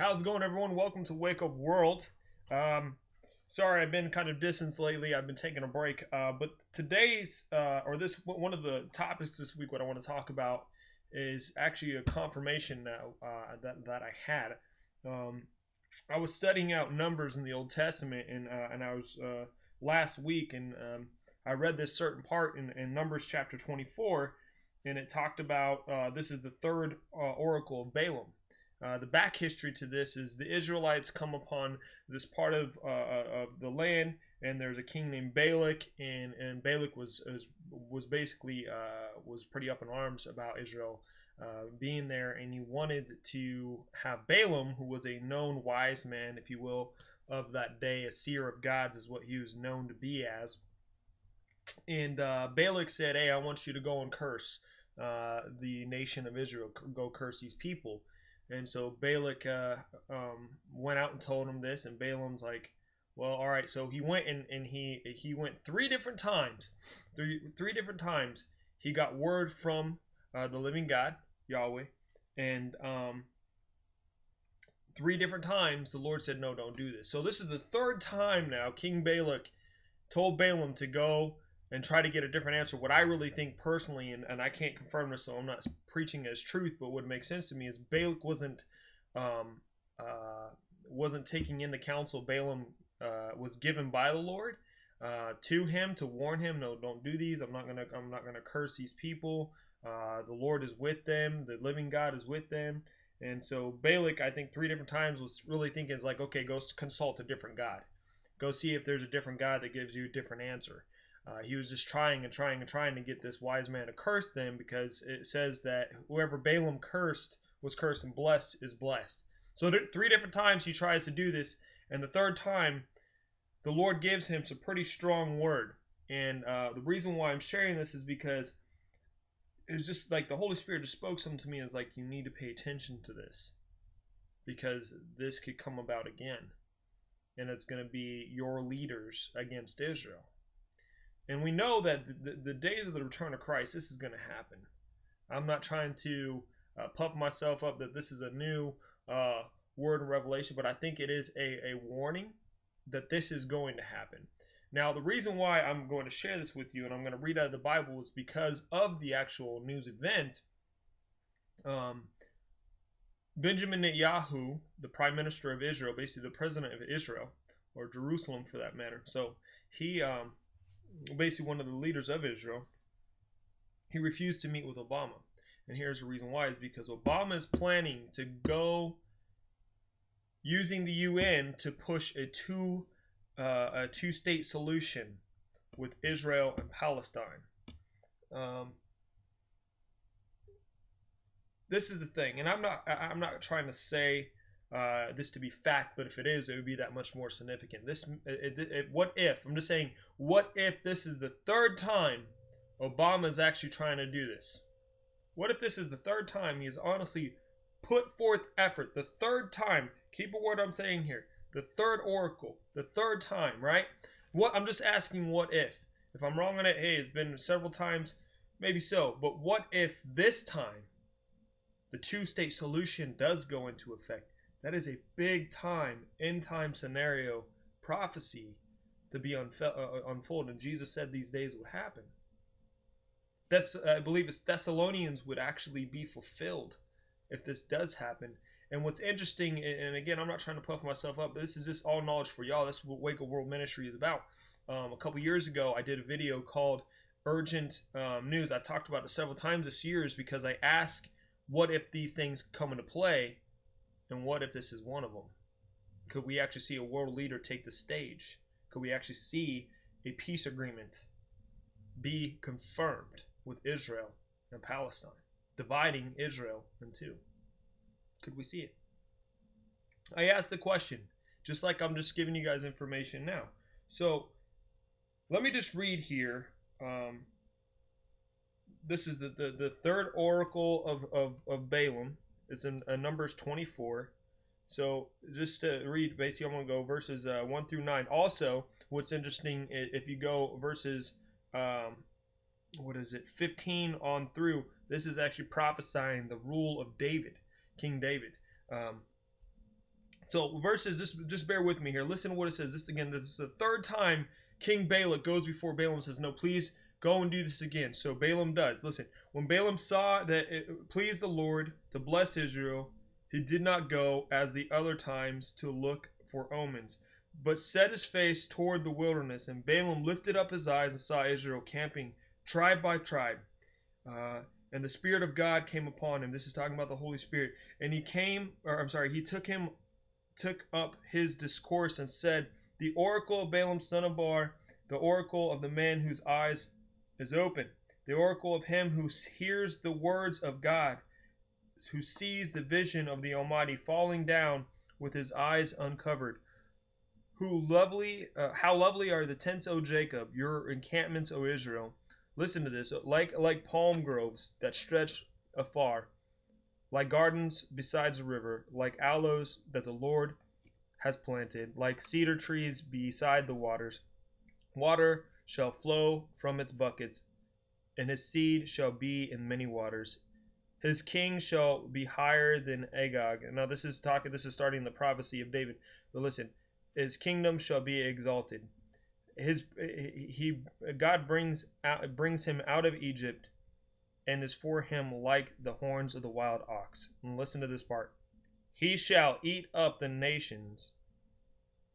How's it going, everyone? Welcome to Wake Up World. Um, Sorry, I've been kind of distant lately. I've been taking a break. But today's, or this, one of the topics this week, what I want to talk about is actually a confirmation now that I had. Um, I was studying out numbers in the Old Testament, and I was last week, and I read this certain part in Numbers chapter 24, and it talked about this is the third oracle of Balaam. The back history to this is the Israelites come upon this part of the land, and there's a king named Balak, and Balak was basically was pretty up in arms about Israel being there, and he wanted to have Balaam, who was a known wise man, if you will, of that day, a seer of gods is what he was known to be as. And Balak said, "Hey, I want you to go and curse the nation of Israel, go curse these people." And so Balak went out and told him this, and Balaam's like, "Well, all right." So he went and he went three different times. Three different times he got word from the living God, Yahweh, and three different times the Lord said, "No, don't do this." So this is the third time now King Balak told Balaam to go and try to get a different answer. What I really think personally, and I can't confirm this, so I'm not preaching as truth, but what makes sense to me is Balak um, wasn't taking in the counsel Balaam was given by the Lord to him to warn him, no, don't do these. I'm not gonna curse these people. The Lord is with them. The living God is with them. And so Balak, I think three different times was really thinking is like, okay, go consult a different God. Go see if there's a different God that gives you a different answer. He was just trying to get this wise man to curse them, because it says that whoever Balaam cursed was cursed, and blessed is blessed. So three different times he tries to do this, and the third time the Lord gives him some pretty strong word. And the reason why I'm sharing this is because it's just like the Holy Spirit just spoke something to me. It's like, you need to pay attention to this, because this could come about again, and it's going to be your leaders against Israel. And we know that the days of the return of Christ, this is going to happen. I'm not trying to puff myself up that this is a new word in Revelation, but I think it is a warning that this is going to happen. Now, the reason why I'm going to share this with you, and I'm going to read out of the Bible, is because of the actual news event. Benjamin Netanyahu, the prime minister of Israel, basically the president of Israel, or Jerusalem for that matter. So he basically one of the leaders of Israel, he refused to meet with Obama. And here's the reason why, is because Obama is planning to go using the UN to push a two-state solution with Israel and Palestine. This is the thing, and I'm not trying to say this to be fact, but if it is, it would be that much more significant. What if, I'm just saying, what if this is the third time Obama is actually trying to do this? What if this is the third time he has honestly put forth effort? The third time, keep a word I'm saying here, the third oracle, the third time, right? What I'm just asking, what if? If I'm wrong on it, hey, it's been several times, maybe so, but what if this time the two-state solution does go into effect? That is a big time, end-time scenario prophecy to be unfolded. And Jesus said these days would happen. I believe it's Thessalonians would actually be fulfilled if this does happen. And what's interesting, and again, I'm not trying to puff myself up, but this is just all knowledge for y'all. That's what Wake Up World Ministry is about. A couple years ago, I did a video called Urgent News. I talked about it several times this year, is because I ask, what if these things come into play? And what if this is one of them? Could we actually see a world leader take the stage? Could we actually see a peace agreement be confirmed with Israel and Palestine, dividing Israel in two? Could we see it? I asked the question, just like I'm just giving you guys information now. So let me just read here. This is the third oracle of Balaam. It's in Numbers 24. So just to read, basically I'm going to go verses 1 through 9. Also, what's interesting, if you go verses 15 on through, this is actually prophesying the rule of David, King David. So verses, just bear with me here. Listen to what it says. This is the third time King Balak goes before Balaam and says, no, please go and do this again. So Balaam does. Listen, when Balaam saw that it pleased the Lord to bless Israel, he did not go as the other times to look for omens, but set his face toward the wilderness. And Balaam lifted up his eyes and saw Israel camping tribe by tribe. And the Spirit of God came upon him. This is talking about the Holy Spirit. And he took up his discourse and said, the oracle of Balaam son of Beor, the oracle of the man whose eyes is open, the oracle of him who hears the words of God, who sees the vision of the Almighty falling down with his eyes uncovered. How lovely are the tents, O Jacob, your encampments, O Israel. Listen to this, like palm groves that stretch afar, like gardens beside the river, like aloes that the Lord has planted, like cedar trees beside the waters. Water shall flow from its buckets, and his seed shall be in many waters. His king shall be higher than Agag. Now this is starting the prophecy of David. But listen, his kingdom shall be exalted. God brings him out of Egypt, and is for him like the horns of the wild ox. And listen to this part. He shall eat up the nations,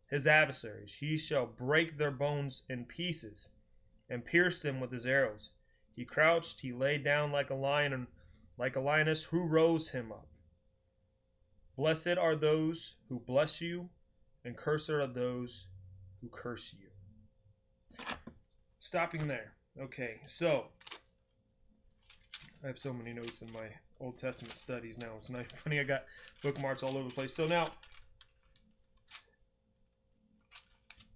his adversaries. He shall break their bones in pieces, and pierce them with his arrows. He crouched, he lay down like a lion, and like a lioness, who rose him up. Blessed are those who bless you, and cursed are those who curse you. Stopping there. Okay, so I have so many notes in my Old Testament studies now. It's not funny. I got bookmarks all over the place. So now,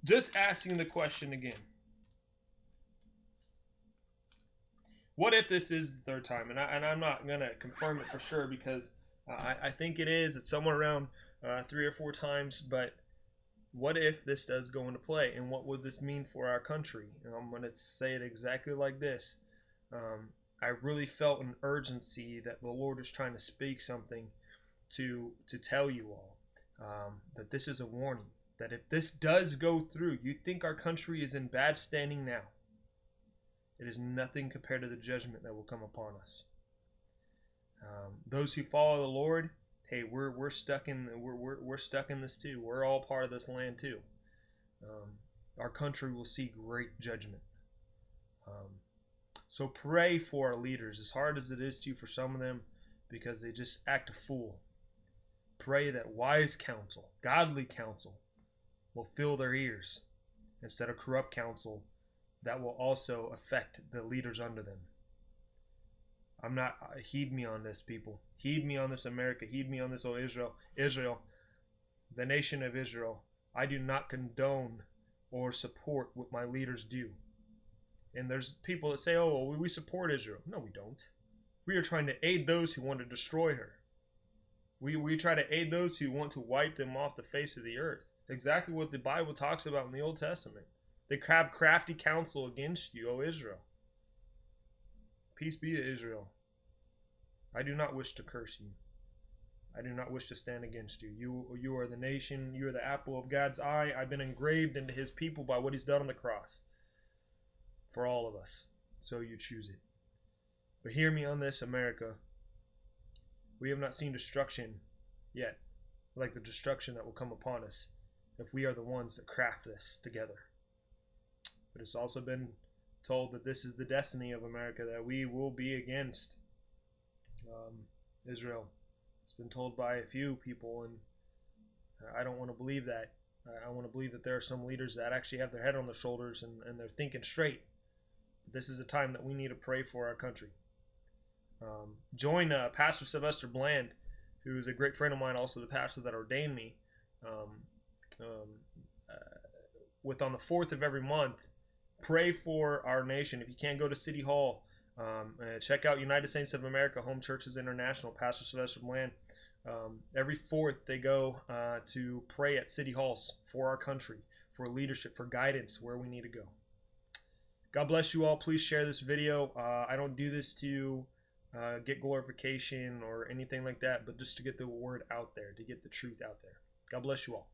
just asking the question again. What if this is the third time? And I'm not going to confirm it for sure, because I think it is. It's somewhere around 3 or 4 times. But what if this does go into play? And what would this mean for our country? I'm going to say it exactly like this. I really felt an urgency that the Lord is trying to speak something to tell you all. That this is a warning. That if this does go through, you think our country is in bad standing now. It is nothing compared to the judgment that will come upon us. Those who follow the Lord, hey, we're stuck in this too. We're all part of this land too. Our country will see great judgment. So pray for our leaders, as hard as it is to for some of them, because they just act a fool. Pray that wise counsel, godly counsel, will fill their ears instead of corrupt counsel that will also affect the leaders under them. Heed me on this, people. Heed me on this, America. Heed me on this, oh Israel, the nation of Israel. I do not condone or support what my leaders do. And there's people that say, oh, well, we support Israel. No, we don't. We are trying to aid those who want to destroy her. We try to aid those who want to wipe them off the face of the earth. Exactly what the Bible talks about in the Old Testament. They have crafty counsel against you, O Israel. Peace be to Israel. I do not wish to curse you. I do not wish to stand against you. You are the nation. You are the apple of God's eye. I've been engraved into his people by what he's done on the cross. For all of us. So you choose it. But hear me on this, America. We have not seen destruction yet, like the destruction that will come upon us if we are the ones that craft this together. But it's also been told that this is the destiny of America, that we will be against Israel. It's been told by a few people, and I don't want to believe that. I want to believe that there are some leaders that actually have their head on their shoulders and they're thinking straight. But this is a time that we need to pray for our country. Join Pastor Sylvester Bland, who is a great friend of mine, also the pastor that ordained me, with on the 4th of every month, pray for our nation. If you can't go to City Hall, check out United Saints of America Home Churches International, Pastor Sylvester Bland. Every 4th they go to pray at City Halls for our country, for leadership, for guidance, where we need to go. God bless you all. Please share this video. I don't do this to get glorification or anything like that, but just to get the word out there, to get the truth out there. God bless you all.